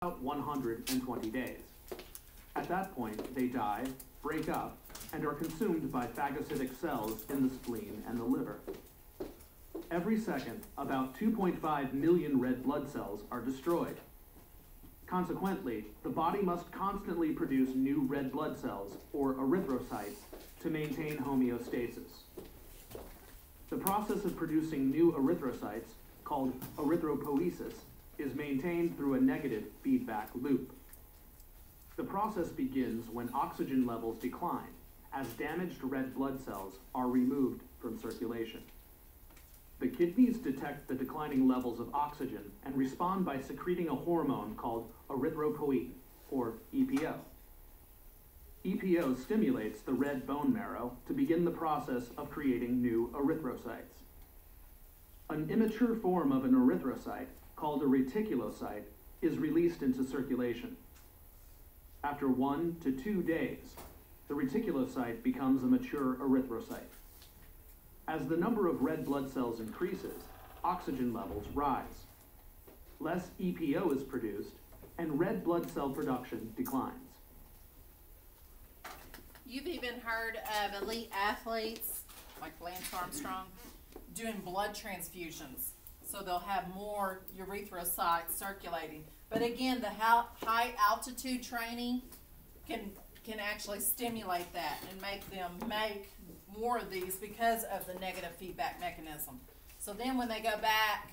about 120 days. At that point, they die, break up, and are consumed by phagocytic cells in the spleen and the liver. Every second, about 2.5 million red blood cells are destroyed. Consequently, the body must constantly produce new red blood cells, or erythrocytes, to maintain homeostasis. The process of producing new erythrocytes, called erythropoiesis, is maintained through a negative feedback loop. The process begins when oxygen levels decline, as damaged red blood cells are removed from circulation. The kidneys detect the declining levels of oxygen and respond by secreting a hormone called erythropoietin, or EPO. EPO stimulates the red bone marrow to begin the process of creating new erythrocytes. An immature form of an erythrocyte, called a reticulocyte, is released into circulation. After 1 to 2 days, the reticulocyte becomes a mature erythrocyte. As the number of red blood cells increases, oxygen levels rise. Less EPO is produced, and red blood cell production declines. You've even heard of elite athletes, like Lance Armstrong, doing blood transfusions. So they'll have more erythrocytes circulating. But again, the high altitude training can actually stimulate that and make them make more of these because of the negative feedback mechanism. So then when they go back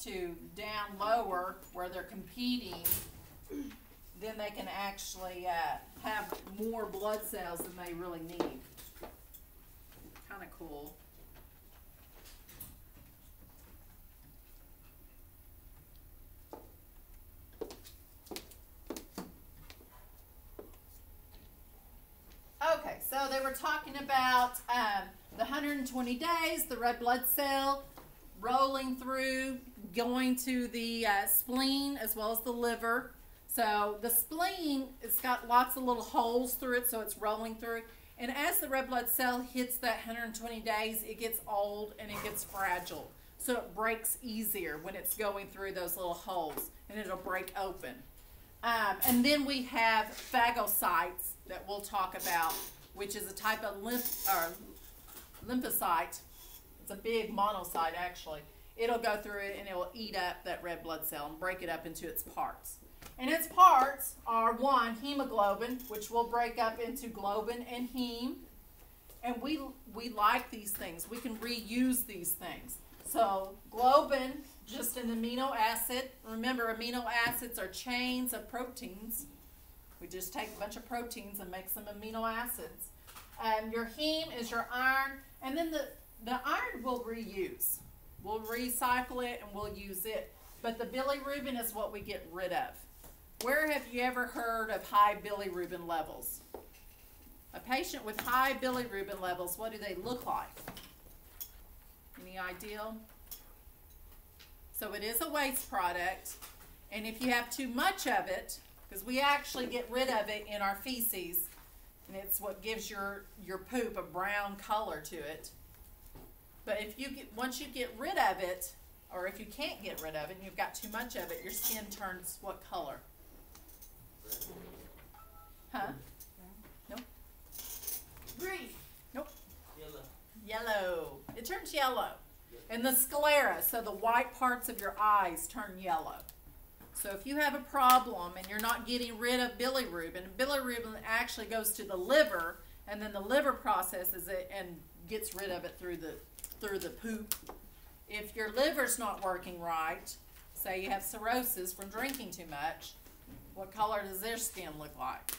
to down lower where they're competing, then they can actually have more blood cells than they really need. Kind of cool. Okay, so they were talking about the 120 days, the red blood cell rolling through, going to the spleen as well as the liver. So the spleen, it's got lots of little holes through it, so it's rolling through. And as the red blood cell hits that 120 days, it gets old and it gets fragile. So it breaks easier when it's going through those little holes, and it'll break open. And then we have phagocytes that we'll talk about, which is a type of lymphocyte. It's a big monocyte, actually. It'll go through it and it will eat up that red blood cell and break it up into its parts. And its parts are, one, hemoglobin, which will break up into globin and heme. And we like these things. We can reuse these things. So globin, just an amino acid. Remember, amino acids are chains of proteins. We just take a bunch of proteins and make some amino acids. Your heme is your iron, and then the iron we'll reuse. We'll recycle it and we'll use it. But the bilirubin is what we get rid of. Where have you ever heard of high bilirubin levels? A patient with high bilirubin levels, what do they look like? Any idea? So it is a waste product, and if you have too much of it, because we actually get rid of it in our feces, and it's what gives your poop a brown color to it. But if you once you get rid of it, or if you can't get rid of it and you've got too much of it, your skin turns what color? Huh? Nope. Green. Nope. Yellow. It turns yellow. And the sclera, so the white parts of your eyes turn yellow. So if you have a problem and you're not getting rid of bilirubin, bilirubin actually goes to the liver, and then the liver processes it and gets rid of it through the poop. If your liver's not working right, say you have cirrhosis from drinking too much, what color does their skin look like?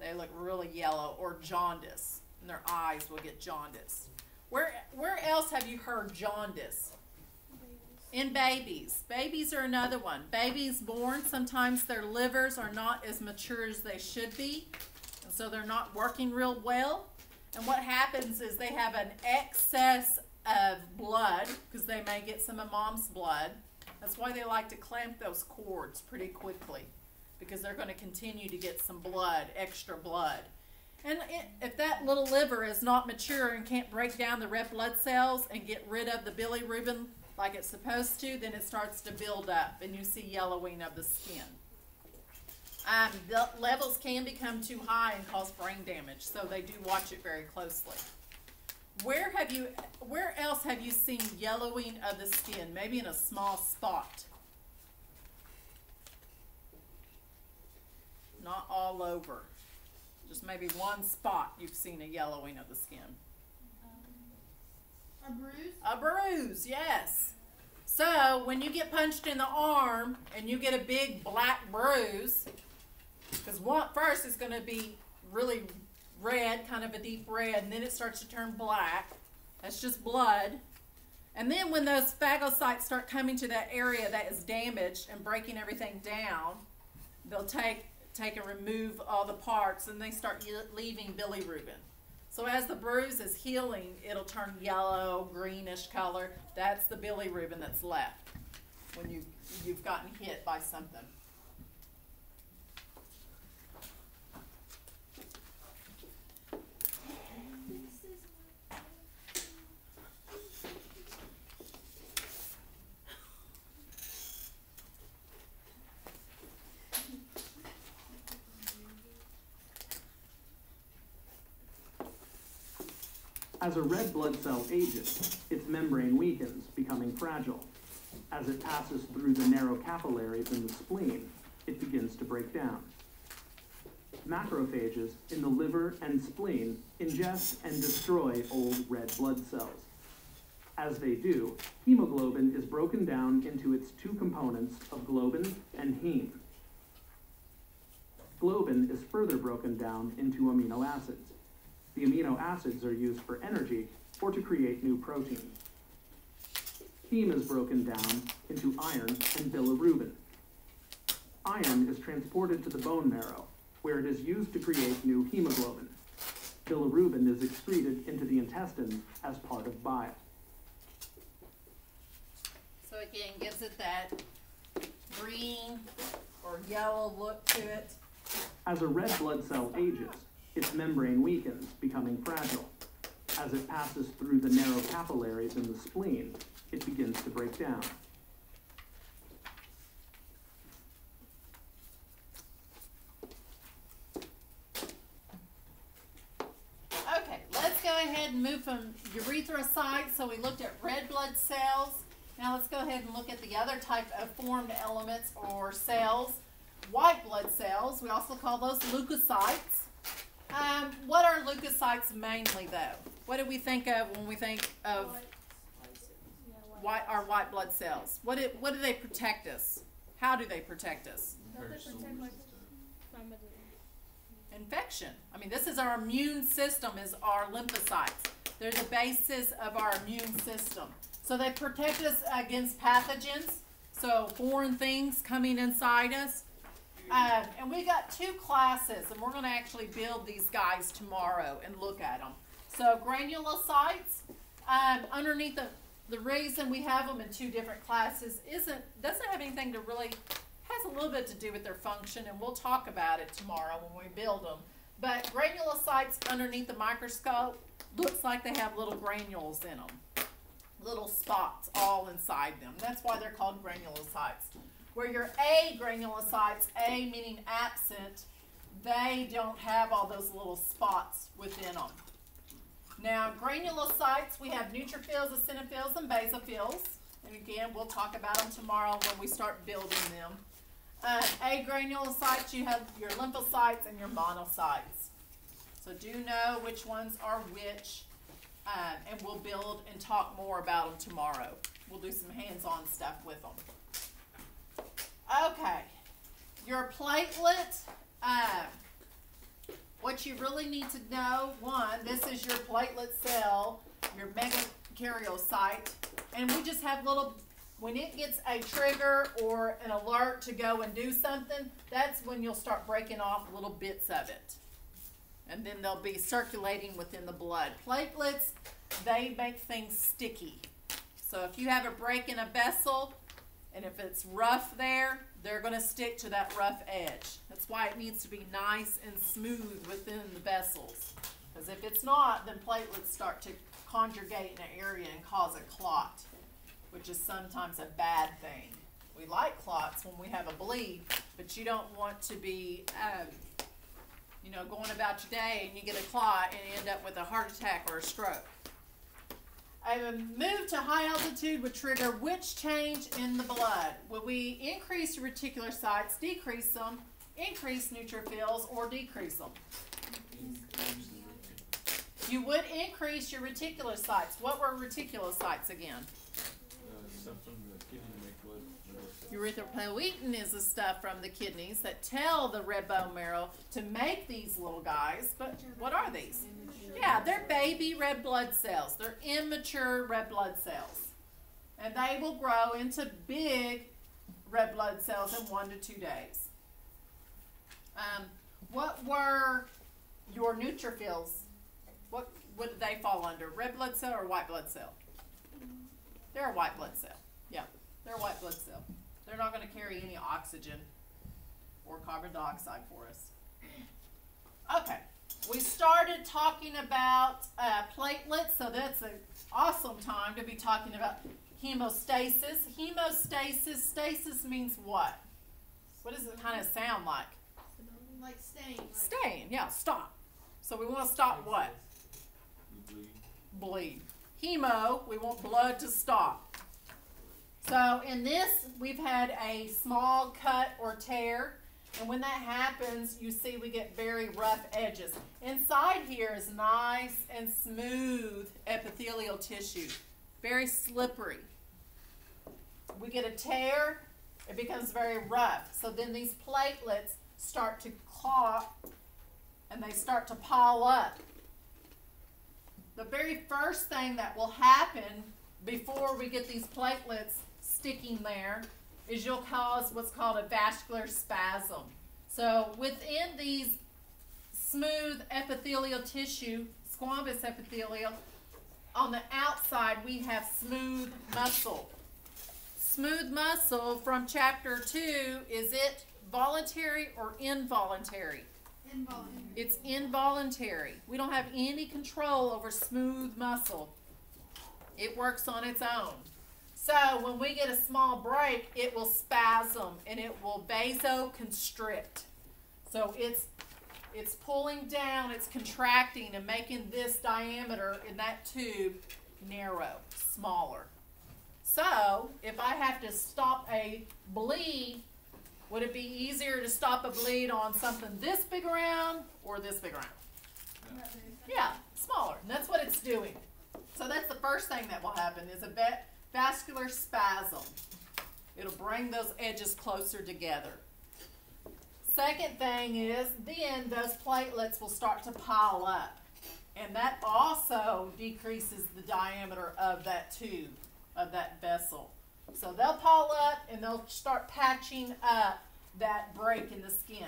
They look really yellow, or jaundice, and their eyes will get jaundice. Where else have you heard jaundice? In babies. Babies are another one. Babies born, sometimes their livers are not as mature as they should be, and so they're not working real well. And what happens is they have an excess of blood, because they may get some of mom's blood. That's why they like to clamp those cords pretty quickly, because they're going to continue to get some blood, extra blood. And if that little liver is not mature and can't break down the red blood cells and get rid of the bilirubin like it's supposed to, then it starts to build up and you see yellowing of the skin. The levels can become too high and cause brain damage, so they do watch it very closely. Where else have you seen yellowing of the skin? Maybe in a small spot. Not all over. Just maybe one spot you've seen a yellowing of the skin. A bruise? A bruise, yes. So when you get punched in the arm and you get a big black bruise, because first it's going to be really red, kind of a deep red, and then it starts to turn black. That's just blood. And then when those phagocytes start coming to that area that is damaged and breaking everything down, they'll take and remove all the parts, and they start leaving bilirubin. So as the bruise is healing, it'll turn yellow, greenish color. That's the bilirubin that's left when you've gotten hit by something. As a red blood cell ages, its membrane weakens, becoming fragile. As it passes through the narrow capillaries in the spleen, it begins to break down. Macrophages in the liver and spleen ingest and destroy old red blood cells. As they do, hemoglobin is broken down into its two components of globin and heme. Globin is further broken down into amino acids. The amino acids are used for energy or to create new proteins. Heme is broken down into iron and bilirubin. Iron is transported to the bone marrow, where it is used to create new hemoglobin. Bilirubin is excreted into the intestine as part of bile. So again, gives it that green or yellow look to it. As a red blood cell ages, its membrane weakens, becoming fragile. As it passes through the narrow capillaries in the spleen, it begins to break down. Okay, let's go ahead and move from erythrocytes. So we looked at red blood cells. Now let's go ahead and look at the other type of formed elements or cells. White blood cells, we also call those leukocytes. What are leukocytes mainly, though? What do we think of when we think of our white blood cells? What do they protect us? How do they protect us? Infection. I mean, this is our immune system, is our lymphocytes. They're the basis of our immune system. So they protect us against pathogens, so foreign things coming inside us. And we got two classes, and we're going to actually build these guys tomorrow and look at them. So granulocytes, underneath the reason we have them in two different classes doesn't have anything to really, has a little bit to do with their function, and we'll talk about it tomorrow when we build them. But granulocytes underneath the microscope looks like they have little granules in them, little spots all inside them. That's why they're called granulocytes. Where your A granulocytes, A meaning absent, they don't have all those little spots within them. Now, granulocytes, we have neutrophils, eosinophils, and basophils. And again, we'll talk about them tomorrow when we start building them. A granulocytes, you have your lymphocytes and your monocytes. So do know which ones are which, and we'll build and talk more about them tomorrow. We'll do some hands-on stuff with them. Okay, your platelet, what you really need to know, one, this is your platelet cell, your megakaryocyte, and we just have little, when it gets a trigger or an alert to go and do something, that's when you'll start breaking off little bits of it. And then they'll be circulating within the blood. Platelets, they make things sticky. So if you have a break in a vessel, and if it's rough there, they're going to stick to that rough edge. That's why it needs to be nice and smooth within the vessels. Because if it's not, then platelets start to congregate in an area and cause a clot. which is sometimes a bad thing. We like clots when we have a bleed, but you don't want to be, you know, going about your day and you get a clot and you end up with a heart attack or a stroke. A move to high altitude would trigger which change in the blood? Will we increase your reticulocytes, decrease them, increase neutrophils, or decrease them? You would increase your reticulocytes. What were reticulocytes again? Stuff from the kidney to make blood. Erythropoietin is the stuff from the kidneys that tell the red bone marrow to make these little guys. But what are these? Yeah, they're baby red blood cells. They're immature red blood cells. And they will grow into big red blood cells in 1 to 2 days. What were your neutrophils? What did they fall under? Red blood cell or white blood cell? They're a white blood cell. Yeah, they're a white blood cell. They're not going to carry any oxygen or carbon dioxide for us. Okay, we started talking about platelets, so that's an awesome time to be talking about hemostasis. Hemostasis, stasis means what? What does it kind of sound like? Like staying. Staying, yeah, stop. So we want to stop what? Bleed. Hemo, we want blood to stop. So in this, we've had a small cut or tear, and when that happens, you see we get very rough edges. Inside here is nice and smooth epithelial tissue, very slippery. We get a tear, it becomes very rough. So then these platelets start to clot, and they start to pile up. The very first thing that will happen before we get these platelets sticking there is you'll cause what's called a vascular spasm. So within these smooth epithelial tissue, squamous epithelial, on the outside we have smooth muscle. Smooth muscle from chapter 2, is it voluntary or involuntary? Involuntary. It's involuntary. We don't have any control over smooth muscle. It works on its own. So when we get a small break, it will spasm and it will vasoconstrict. So it's pulling down, it's contracting and making this diameter in that tube narrow, smaller. So if I have to stop a bleed, would it be easier to stop a bleed on something this big around or this big around? Yeah, smaller. And that's what it's doing. So that's the first thing that will happen is a vascular spasm. It'll bring those edges closer together. Second thing is then those platelets will start to pile up. And that also decreases the diameter of that tube, of that vessel. So they'll pile up and they'll start patching up that break in the skin.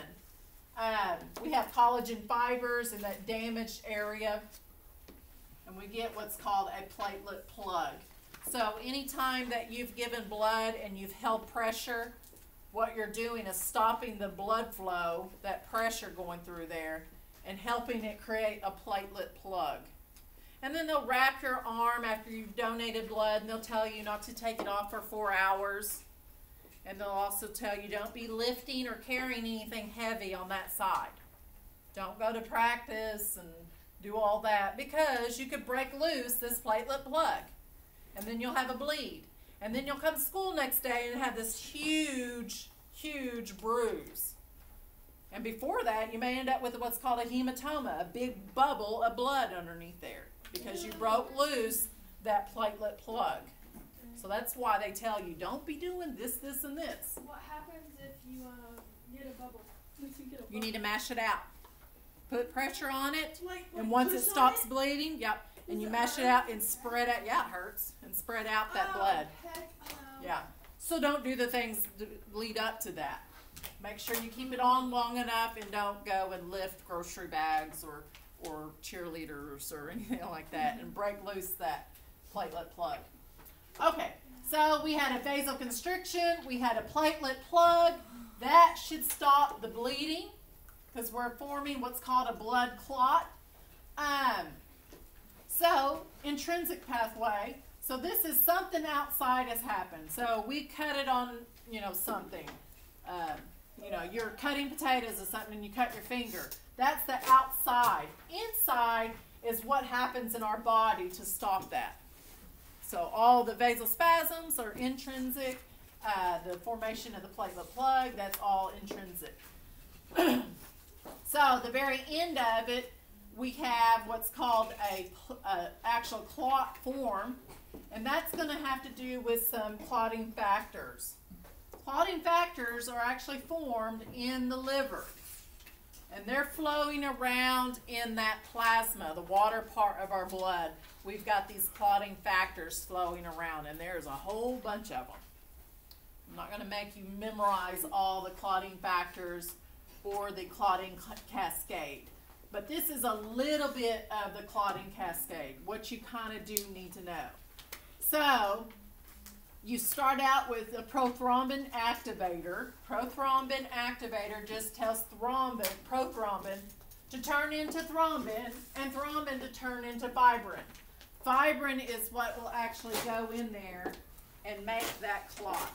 We have collagen fibers in that damaged area, and we get what's called a platelet plug. So anytime that you've given blood and you've held pressure, what you're doing is stopping the blood flow, that pressure going through there, and helping it create a platelet plug. And then they'll wrap your arm after you've donated blood, and they'll tell you not to take it off for 4 hours. And they'll also tell you don't be lifting or carrying anything heavy on that side. Don't go to practice and do all that, because you could break loose this platelet plug. And then you'll have a bleed. And then you'll come to school next day and have this huge, huge bruise. And before that, you may end up with what's called a hematoma, a big bubble of blood underneath there, because you broke loose that platelet plug. So that's why they tell you, don't be doing this, this, and this. What happens if you get a bubble? You need to mash it out. Put pressure on it, Like and once it push on stops it? bleeding, yep, and Does you it mash it hurt? out and spread out, yeah, it hurts, and spread out that blood. Heck no. Yeah. So don't do the things that lead up to that. Make sure you keep it on long enough and don't go and lift grocery bags or cheerleaders or anything like that and break loose that platelet plug. Okay, so we had a vasoconstriction, we had a platelet plug. That should stop the bleeding because we're forming what's called a blood clot. So intrinsic pathway. So this is something outside has happened. So we cut it on, something. You're cutting potatoes or something and you cut your finger. That's the outside. Inside is what happens in our body to stop that. So all the vasospasms are intrinsic. The formation of the platelet plug, that's all intrinsic. So the very end of it, we have what's called a actual clot form, and that's going to have to do with some clotting factors. Clotting factors are actually formed in the liver, and they're flowing around in that plasma, the water part of our blood. We've got these clotting factors flowing around, and there's a whole bunch of them. I'm not going to make you memorize all the clotting factors or the clotting cascade, but this is a little bit of the clotting cascade, what you kind of do need to know. So you start out with a prothrombin activator. Prothrombin activator just tells prothrombin to turn into thrombin, and thrombin to turn into fibrin. Fibrin is what will actually go in there and make that clot.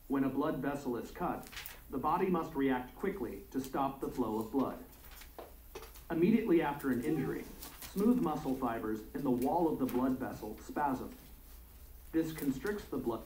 When a blood vessel is cut, the body must react quickly to stop the flow of blood. Immediately after an injury, smooth muscle fibers in the wall of the blood vessel spasm. This constricts the blood